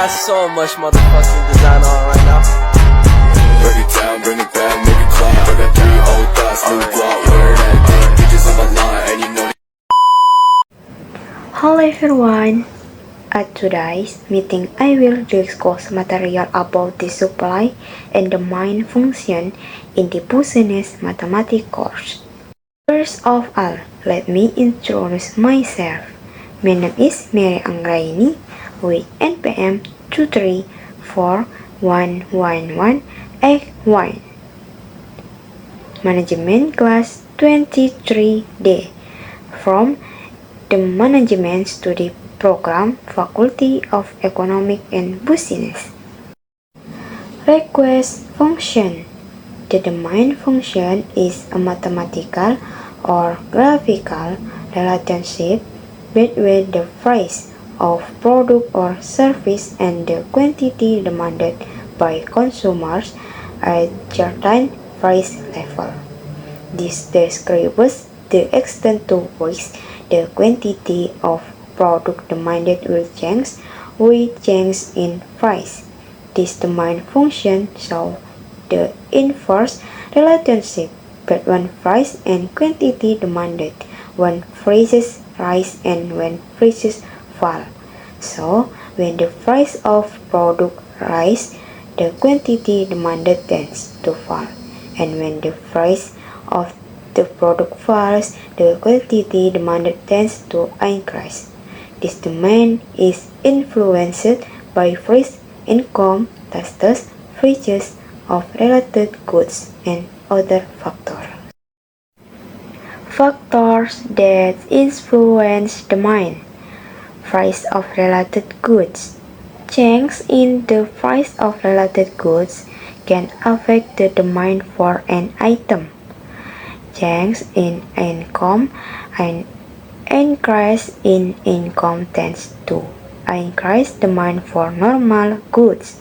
got so much motherfucking design on right now. Break it down, bring it back, make it clap. I got 3 old thoughts, new guap, where that thing, bitches on my line, and you know. Hello everyone. At today's meeting, I will discuss material about the supply and the main function in the business mathematics course. First of all, let me introduce myself. My name is Mary Anggraini with NPM 234111181. Management class 23D from the Management Study Program, Faculty of Economic and Business. Request function. The domain function is a mathematical or graphical relationship between the price of product or service and the quantity demanded by consumers at certain price level. This describes the extent to which the quantity of product demanded will change with change in price. This domain function shows the inverse relationship between price and quantity demanded when prices rise and when prices fall. So, when the price of product rises, the quantity demanded tends to fall, and when the price of the product falls, the quantity demanded tends to increase. This domain is influenced by price, income, tastes, prices of related goods, and other factors. Factors that influence demand. Price of related goods. Change in the price of related goods can affect the demand for an item. Change in income and increase in income tends to increase demand for normal goods,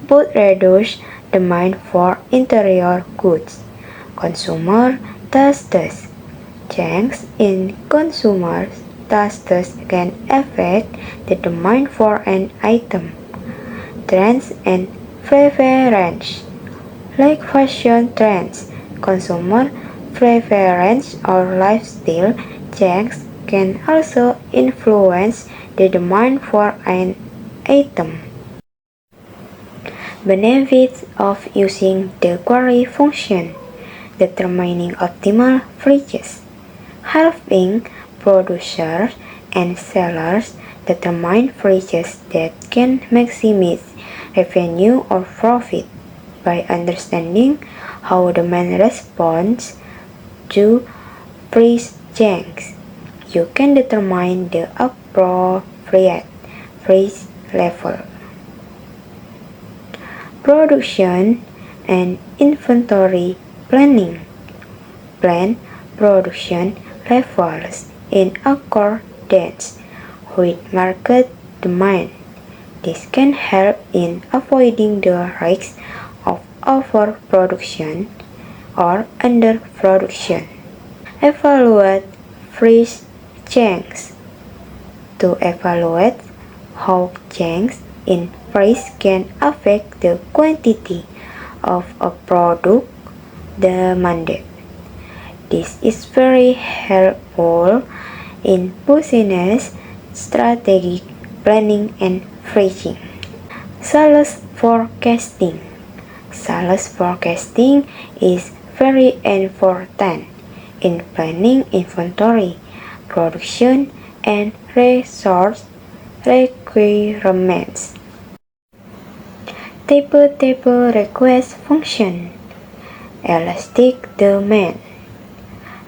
but reduce demand for interior goods. Consumer tastes. Change in consumer tastes can affect the demand for an item. Trends and preference. Like fashion trends, consumer preference or lifestyle change can also influence the demand for an item. Benefits of using the query function. Determining optimal prices. Helping producers and sellers determine prices that can maximize revenue or profit. By understanding how demand responds to price change, you can determine the appropriate price level. Production and inventory planning. Plan production levels in accordance with market demand. This can help in avoiding the risk of overproduction or underproduction. Evaluate price change. To evaluate how change in price can affect the quantity of a product demanded. This is very helpful in business strategic planning and pricing. Sales forecasting. Sales forecasting is very important in planning inventory, production, and resource requirements. Table request function. Elastic demand.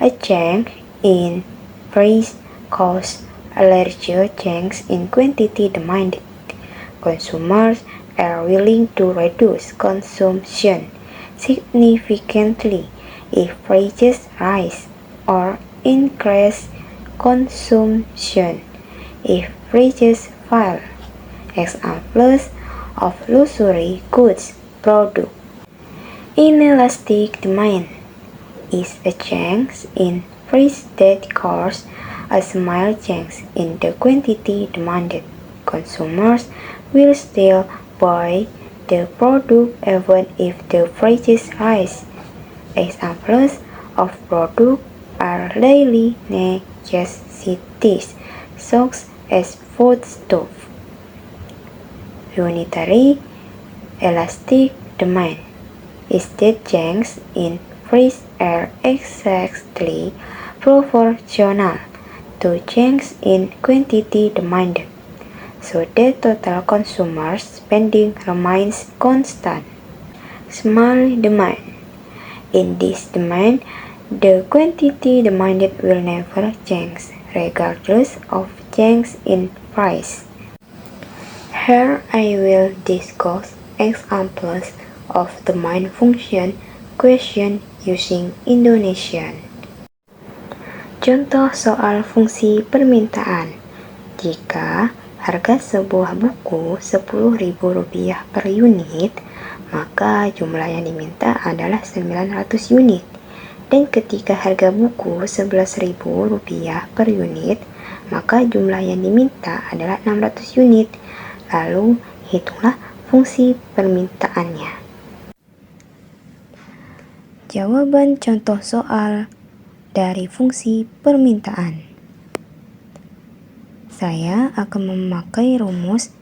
A change in price causes a larger change in quantity demanded. Consumers are willing to reduce consumption significantly if prices rise, or increase consumption if prices fall. Examples of luxury goods product. Inelastic demand is a change in price that causes a small change in the quantity demanded. Consumers will still buy the product even if the prices rise. Examples of products are daily necessities, such as foodstuff. Unitary elastic demand is that changes in price are exactly proportional to changes in quantity demanded, so that total consumer spending remains constant. Small demand. In this demand, the quantity demanded will never change, regardless of change in price. Here I will discuss examples of demand function question using Indonesian. Contoh soal fungsi permintaan. Jika harga sebuah buku Rp10.000 per unit, maka jumlah yang diminta adalah 900 unit. Dan ketika harga buku Rp11.000 per unit, maka jumlah yang diminta adalah 600 unit. Lalu hitunglah fungsi permintaannya. Jawaban contoh soal dari fungsi permintaan. Saya akan memakai rumus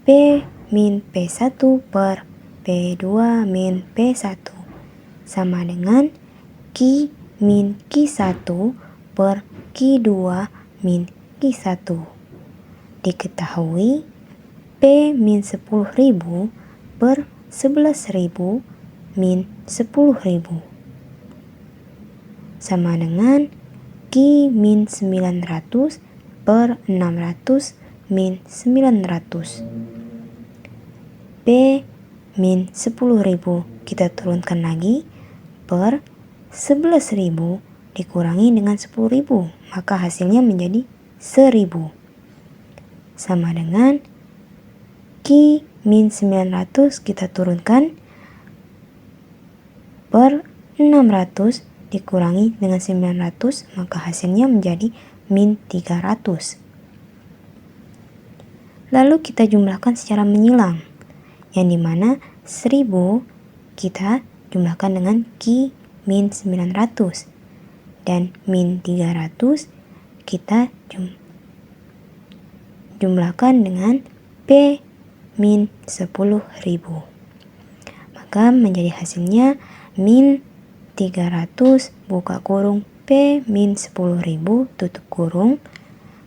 P min P1 per P2 min P1 sama dengan Q min Q1 per Q2 min Q1. Diketahui P min 10.000 per 11.000 min 10.000 sama dengan Q min 900 per 600 min 900. P min 10.000 kita turunkan lagi per 11.000 dikurangi dengan 10.000, maka hasilnya menjadi 1.000 sama dengan Q min 900 kita turunkan per 600 dikurangi dengan 900, maka hasilnya menjadi min 300. Lalu kita jumlahkan secara menyilang, yang dimana 1000 kita jumlahkan dengan Q min 900 dan min 300 kita jumlahkan dengan P min 10.000, maka menjadi hasilnya min 300 buka kurung P min 10.000 tutup kurung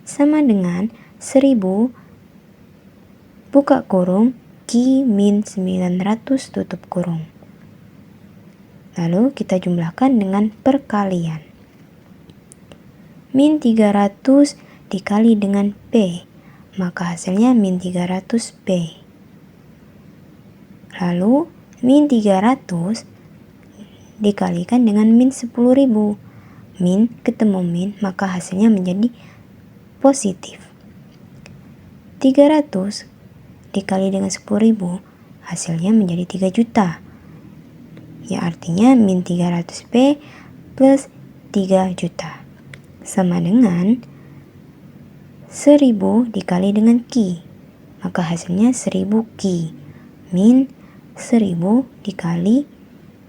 sama dengan 1000 buka kurung Q min 900 tutup kurung. Lalu kita jumlahkan dengan perkalian. Min 300 dikali dengan P, maka hasilnya min 300 P. Lalu min 300 dikalikan dengan min 10.000. Min ketemu min, maka hasilnya menjadi positif. 300 dikali dengan 10.000, hasilnya menjadi 3 juta. Ya, artinya min 300P plus 3 juta. Sama dengan 1000 dikali dengan Q, maka hasilnya 1000 Q. Min 1000 dikali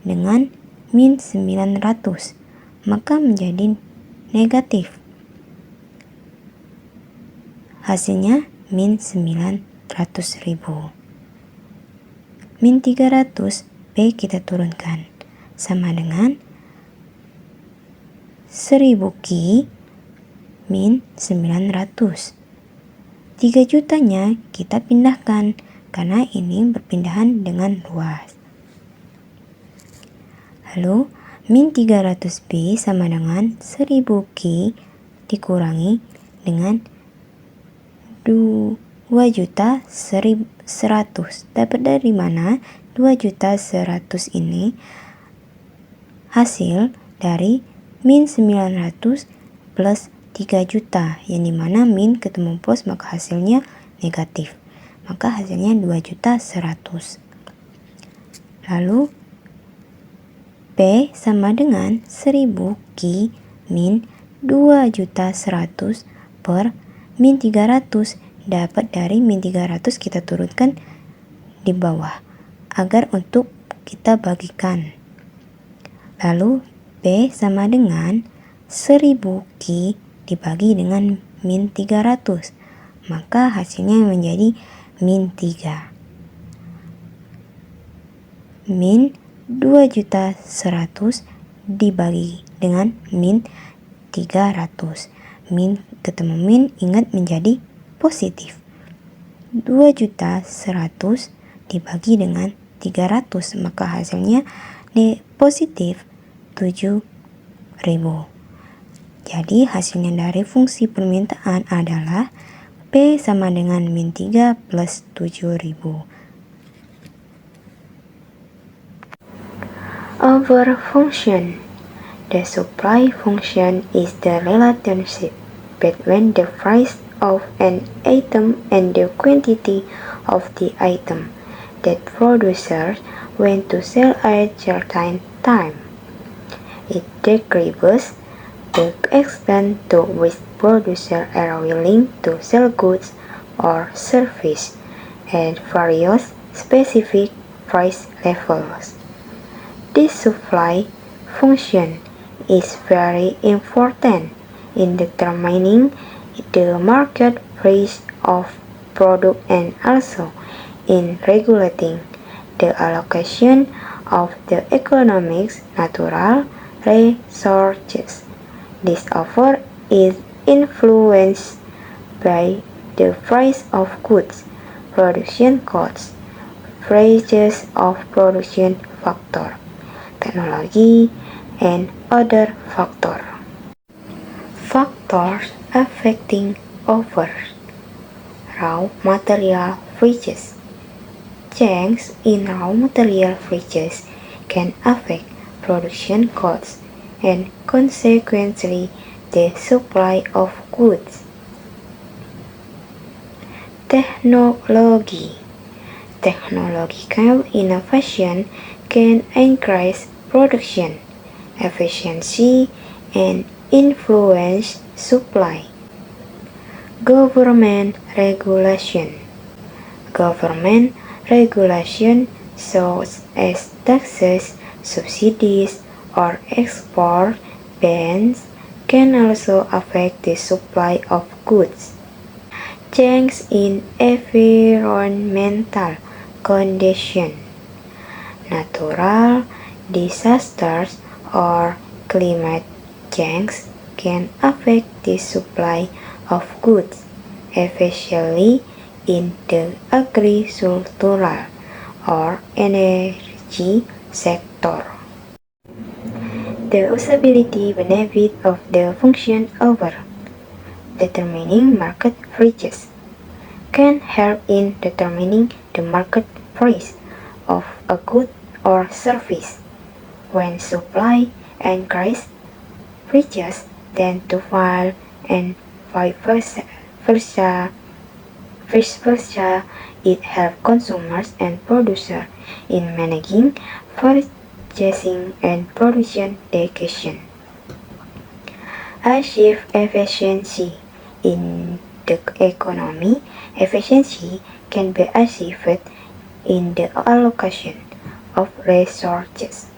dengan min 900, maka menjadi negatif. Hasilnya min 900.000. Min 300 P kita turunkan sama dengan 1000 Q min 900. 3 jutanya kita pindahkan karena ini berpindahan dengan luas. Lalu min 300B sama dengan 1000 Q dikurangi dengan 2.100.000. Dapat dari mana 2.100.000 ini? Hasil dari min 900 plus 3 juta, yang dimana min ketemu plus maka hasilnya negatif, maka hasilnya 2.100.000. Lalu P sama dengan 1000 Q min 2.100.000 per min 300 dapat dari min 300 kita turunkan di bawah agar untuk kita bagikan. Lalu P sama dengan 1000 Q dibagi dengan min 300, maka hasilnya menjadi min 3. Min 2.100.000 dibagi dengan min 300. Min ketemu min, ingat menjadi positif. 2.100.000 dibagi dengan 300, maka hasilnya positif 7.000. Jadi hasilnya dari fungsi permintaan adalah P sama dengan min 3 plus 7.000. Over function. The supply function is the relationship between the price of an item and the quantity of the item that producers want to sell at a certain time. It describes the extent to which producers are willing to sell goods or services at various specific price levels. This supply function is very important in determining the market price of product and also in regulating the allocation of the economic's natural resources. This offer is influenced by the price of goods, production costs, prices of production factor, technology, and other factors. Factors affecting offers. Raw material prices. Changes in raw material prices can affect production costs and consequently the supply of goods. Technology. Technological innovation can increase production efficiency and influence supply. Government regulation. Government regulation such as taxes, subsidies, or export bans can also affect the supply of goods. Change in environmental conditions. Natural disasters or climate change can affect the supply of goods, especially in the agricultural or energy sector. The usability benefit of the function over determining market prices can help in determining the market price of a good or service. When supply increases, prices tend to fall and vice versa. It helps consumers and producers in managing purchasing and production decisions. Achieve efficiency in the economy. Efficiency can be achieved in the allocation of resources.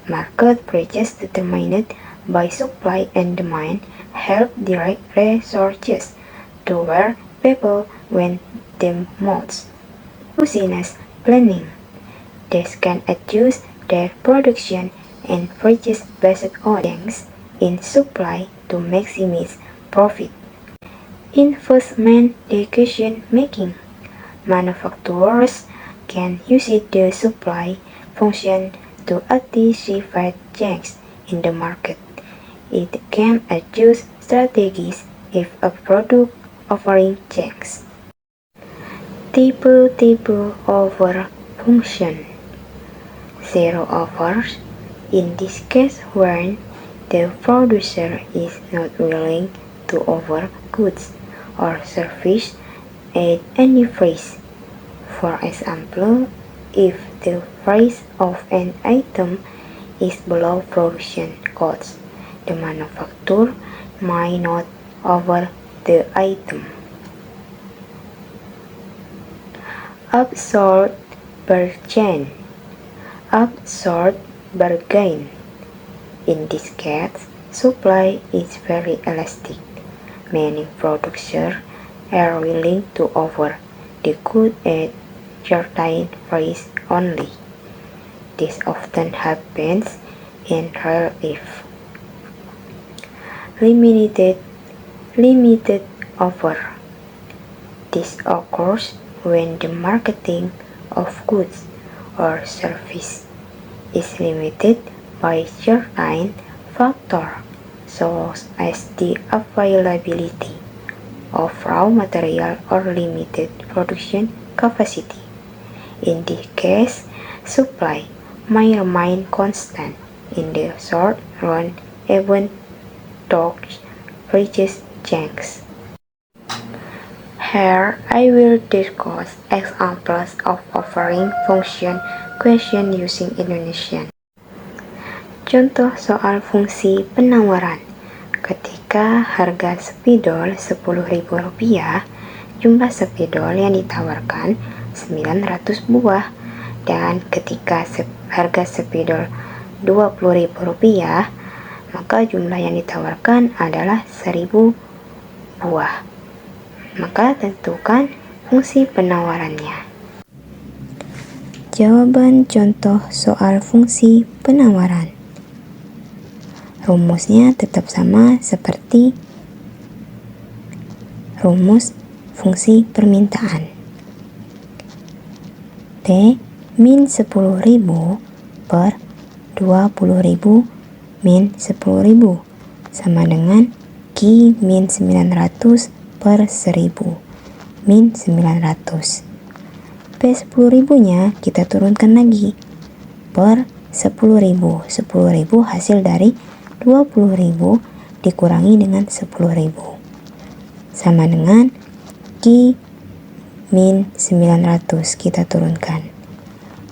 Market prices determined by supply and demand help direct resources to where people want them most. Business planning. These can adjust their production and prices based on changes in supply to maximize profit. Investment decision making. Manufacturers can use the supply function to anticipate changes in the market. It can adjust strategies if a product offering changes. Type over function. Zero offers. In this case, when the producer is not willing to offer goods or service at any price. For example, if the price of an item is below production cost, the manufacturer might not offer the item. Absurd bargain. Absurd bargain. In this case, supply is very elastic, meaning producers are willing to offer the good at certain price only. This often happens in rare if limited offer. This occurs when the marketing of goods or service is limited by certain factors such as the availability of raw material or limited production capacity. In this case, supply may remain constant in the short run even though prices change. Here I will discuss examples of offering function question using Indonesian. Contoh soal fungsi penawaran. Ketika harga spidol Rp10.000, jumlah spidol yang ditawarkan 900 buah. Dan ketika harga spidol Rp20.000, maka jumlah yang ditawarkan adalah 1000 buah. Maka tentukan fungsi penawarannya. Jawaban contoh soal fungsi penawaran. Rumusnya tetap sama seperti rumus fungsi permintaan. P min 10.000 per 20.000 min 10.000 sama dengan Q min 900 per 1000 min 900. P10.000 nya kita turunkan lagi per 10.000. 10.000 hasil dari 20.000 dikurangi dengan 10.000 sama dengan Q min 900 kita turunkan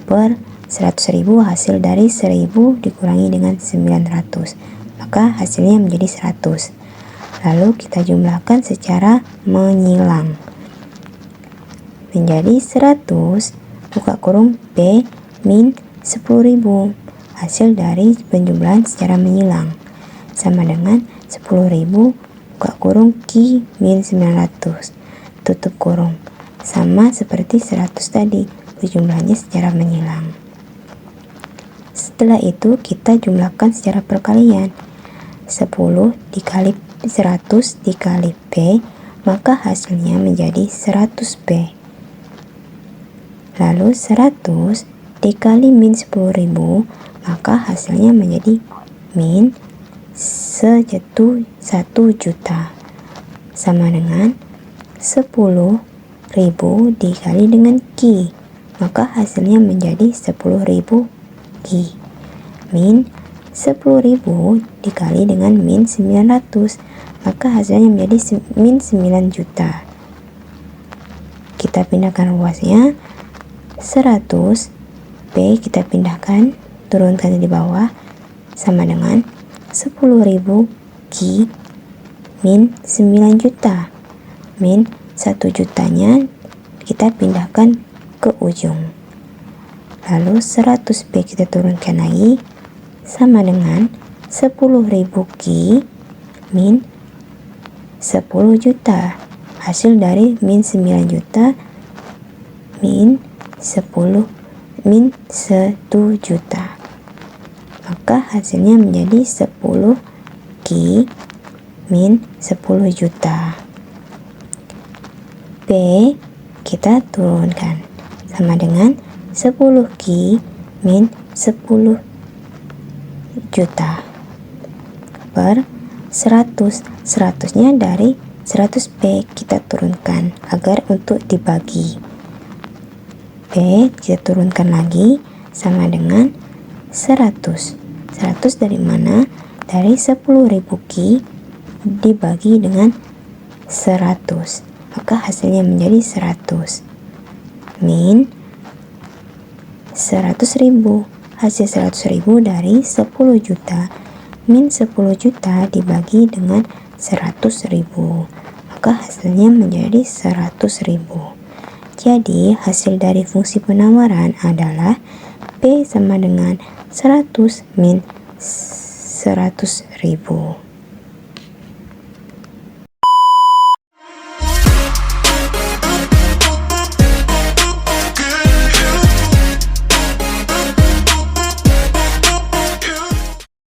per 100.000 hasil dari 1000 dikurangi dengan 900, maka hasilnya menjadi 100. Lalu kita jumlahkan secara menyilang menjadi 100 buka kurung P min 10.000 hasil dari penjumlahan secara menyilang sama dengan 10.000 buka kurung Q min 900 tutup kurung sama seperti 100 tadi, jumlahnya secara menyilang. Setelah itu kita jumlahkan secara perkalian. 10 dikali 100 dikali P, maka hasilnya menjadi 100P. Lalu 100 dikali min 10.000, maka hasilnya menjadi min 1 juta sama dengan 10.000 dikali dengan Q, maka hasilnya menjadi 10.000 Q min 10.000 dikali dengan min 900, maka hasilnya menjadi min 9 juta. Kita pindahkan ruasnya. 100 P kita pindahkan, turunkan di bawah sama dengan 10.000 Q min 9 juta min 1 jutanya kita pindahkan ke ujung. Lalu 100 P kita turunkan lagi sama dengan 10.000 Q min 10 juta hasil dari min 9 juta min 1 juta, maka hasilnya menjadi 10 Q min 10 juta. P kita turunkan sama dengan 10 Q min 10 juta per 100 nya dari 100 P kita turunkan agar untuk dibagi. P kita turunkan lagi sama dengan 100 dari mana? Dari 10.000 Q dibagi dengan 100, maka hasilnya menjadi 100 min 100.000. Hasil 100.000 dari 10 juta min 10 juta dibagi dengan 100.000, maka hasilnya menjadi 100.000. Jadi, hasil dari fungsi penawaran adalah P sama dengan 100 min 100.000.